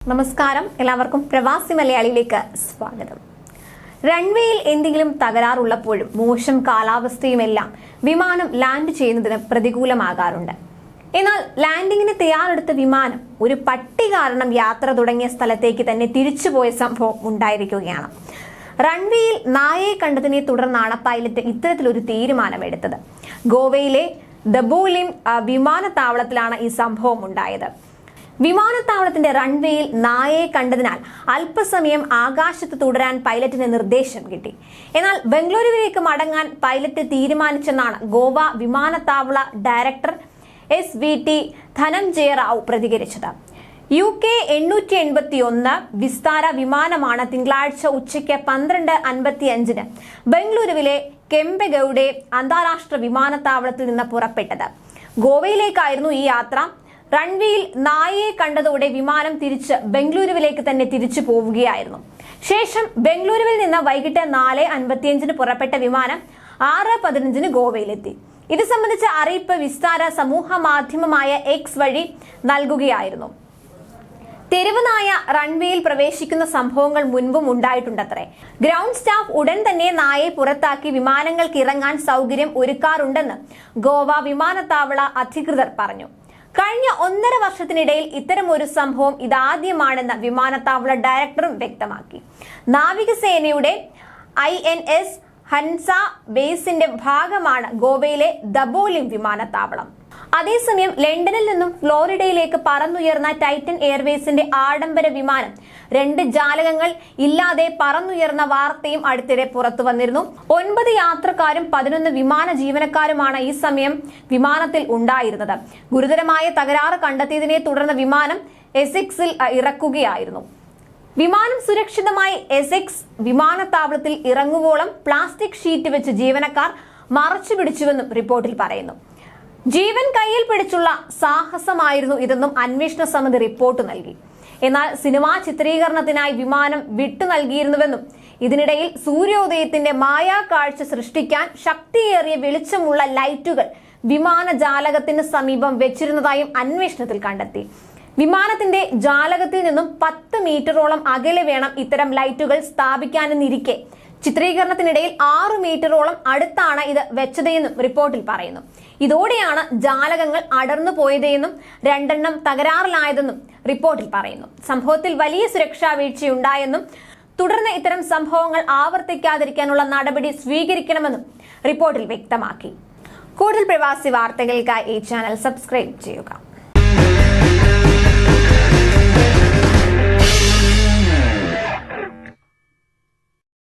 നമസ്കാരം, എല്ലാവർക്കും പ്രവാസി മലയാളിയിലേക്ക് സ്വാഗതം. റൺവേയിൽ എന്തെങ്കിലും തകരാറുള്ളപ്പോഴും മോശം കാലാവസ്ഥയുമെല്ലാം വിമാനം ലാൻഡ് ചെയ്യുന്നതിന് പ്രതികൂലമാകാറുണ്ട്. എന്നാൽ ലാൻഡിങ്ങിന് തയ്യാറെടുത്ത വിമാനം ഒരു പട്ടി കാരണം യാത്ര തുടങ്ങിയ സ്ഥലത്തേക്ക് തന്നെ തിരിച്ചുപോയ സംഭവം ഉണ്ടായിരിക്കുകയാണ്. റൺവേയിൽ നായയെ കണ്ടതിനെ തുടർന്നാണ് പൈലറ്റ് ഇത്തരത്തിലൊരു തീരുമാനമെടുത്തത്. ഗോവയിലെ ദബോലിം വിമാനത്താവളത്തിലാണ് ഈ സംഭവം ഉണ്ടായത്. വിമാനത്താവളത്തിന്റെ റൺവേയിൽ നായയെ കണ്ടതിനാൽ അല്പസമയം ആകാശത്ത് തുടരാൻ പൈലറ്റിന് നിർദ്ദേശം കിട്ടി. എന്നാൽ ബംഗളൂരുവിലേക്ക് മടങ്ങാൻ പൈലറ്റ് തീരുമാനിച്ചെന്നാണ് ഗോവ വിമാനത്താവള ഡയറക്ടർ SVT ധനഞ്ജയ റാവു പ്രതികരിച്ചത്. UK 881 വിസ്താര വിമാനമാണ് തിങ്കളാഴ്ച ഉച്ചയ്ക്ക് 12:55 ബംഗളൂരുവിലെ കെമ്പെഗൌഡെ അന്താരാഷ്ട്ര വിമാനത്താവളത്തിൽ നിന്ന് പുറപ്പെട്ടത്. ഗോവയിലേക്കായിരുന്നു ഈ യാത്ര. റൺവേയിൽ നായയെ കണ്ടതോടെ വിമാനം തിരിച്ച് ബംഗളൂരുവിലേക്ക് തന്നെ തിരിച്ചു പോവുകയായിരുന്നു. ശേഷം ബംഗളൂരുവിൽ നിന്ന് വൈകിട്ട് 4:55 പുറപ്പെട്ട വിമാനം 6:15 ഗോവയിലെത്തി. ഇത് സംബന്ധിച്ച അറിയിപ്പ് വിസ്താര സമൂഹ മാധ്യമമായ X വഴി നൽകുകയായിരുന്നു. തെരുവ് നായ റൺവേയിൽ പ്രവേശിക്കുന്ന സംഭവങ്ങൾ മുൻപും ഉണ്ടായിട്ടുണ്ടത്രേ. ഗ്രൗണ്ട് സ്റ്റാഫ് ഉടൻ തന്നെ നായയെ പുറത്താക്കി വിമാനങ്ങൾക്ക് ഇറങ്ങാൻ സൗകര്യം ഒരുക്കാറുണ്ടെന്ന് ഗോവ വിമാനത്താവള അധികൃതർ പറഞ്ഞു. കഴിഞ്ഞ 1.5 വർഷത്തിനിടയിൽ ഇത്തരമൊരു സംഭവം ഇതാദ്യമാണെന്ന് വിമാനത്താവള ഡയറക്ടറും വ്യക്തമാക്കി. നാവികസേനയുടെ INS ഹൻസ ബേസിന്റെ ഭാഗമാണ് ഗോവയിലെ ദബോലിം വിമാനത്താവളം. അതേസമയം ലണ്ടനിൽ നിന്നും ഫ്ലോറിഡയിലേക്ക് പറന്നുയർന്ന ടൈറ്റൻ എയർവേസിന്റെ ആഡംബര വിമാനം 2 ജാലകങ്ങൾ ഇല്ലാതെ പറന്നുയർന്ന വാർത്തയും അടുത്തിടെ പുറത്തു വന്നിരുന്നു. 9 യാത്രക്കാരും 11 വിമാന ജീവനക്കാരുമാണ് ഈ സമയം വിമാനത്തിൽ ഉണ്ടായിരുന്നത്. ഗുരുതരമായ തകരാറ് കണ്ടെത്തിയതിനെ തുടർന്ന് വിമാനം എസെക്സിൽ ഇറക്കുകയായിരുന്നു. വിമാനം സുരക്ഷിതമായി എസെക്സ് വിമാനത്താവളത്തിൽ ഇറങ്ങുവോളം പ്ലാസ്റ്റിക് ഷീറ്റ് വെച്ച് ജീവനക്കാർ മറച്ചു പിടിച്ചുവെന്നും റിപ്പോർട്ടിൽ പറയുന്നു. ജീവൻ കയ്യിൽ പിടിച്ചുള്ള സാഹസമായിരുന്നു ഇതെന്നും അന്വേഷണ സമിതി റിപ്പോർട്ട് നൽകി. എന്നാൽ സിനിമാ ചിത്രീകരണത്തിനായി വിമാനം വിട്ടു നൽകിയിരുന്നുവെന്നും ഇതിനിടയിൽ സൂര്യോദയത്തിന്റെ മായാക്കാഴ്ച സൃഷ്ടിക്കാൻ ശക്തിയേറിയ വെളിച്ചമുള്ള ലൈറ്റുകൾ വിമാന ജാലകത്തിന് സമീപം വെച്ചിരുന്നതായും അന്വേഷണത്തിൽ കണ്ടെത്തി. വിമാനത്തിന്റെ ജാലകത്തിൽ നിന്നും 10 മീറ്ററോളം അകലെ വേണം ഇത്തരം ലൈറ്റുകൾ സ്ഥാപിക്കാനെന്നിരിക്കെ ചിത്രീകരണത്തിനിടയിൽ 6 മീറ്ററോളം അടുത്താണ് ഇത് വെച്ചതെന്നും റിപ്പോർട്ടിൽ പറയുന്നു. ഇതോടെയാണ് ജാലകങ്ങൾ അടർന്നു പോയതെന്നും 2 എണ്ണം തകരാറിലായതെന്നും റിപ്പോർട്ടിൽ പറയുന്നു. സംഭവത്തിൽ വലിയ സുരക്ഷാ വീഴ്ചയുണ്ടായെന്നും തുടർന്ന് ഇത്തരം സംഭവങ്ങൾ ആവർത്തിക്കാതിരിക്കാനുള്ള നടപടി സ്വീകരിക്കണമെന്നും റിപ്പോർട്ടിൽ വ്യക്തമാക്കി. കൂടുതൽ പ്രവാസി വാർത്തകൾക്കായി ഈ ചാനൽ സബ്സ്ക്രൈബ് ചെയ്യുക.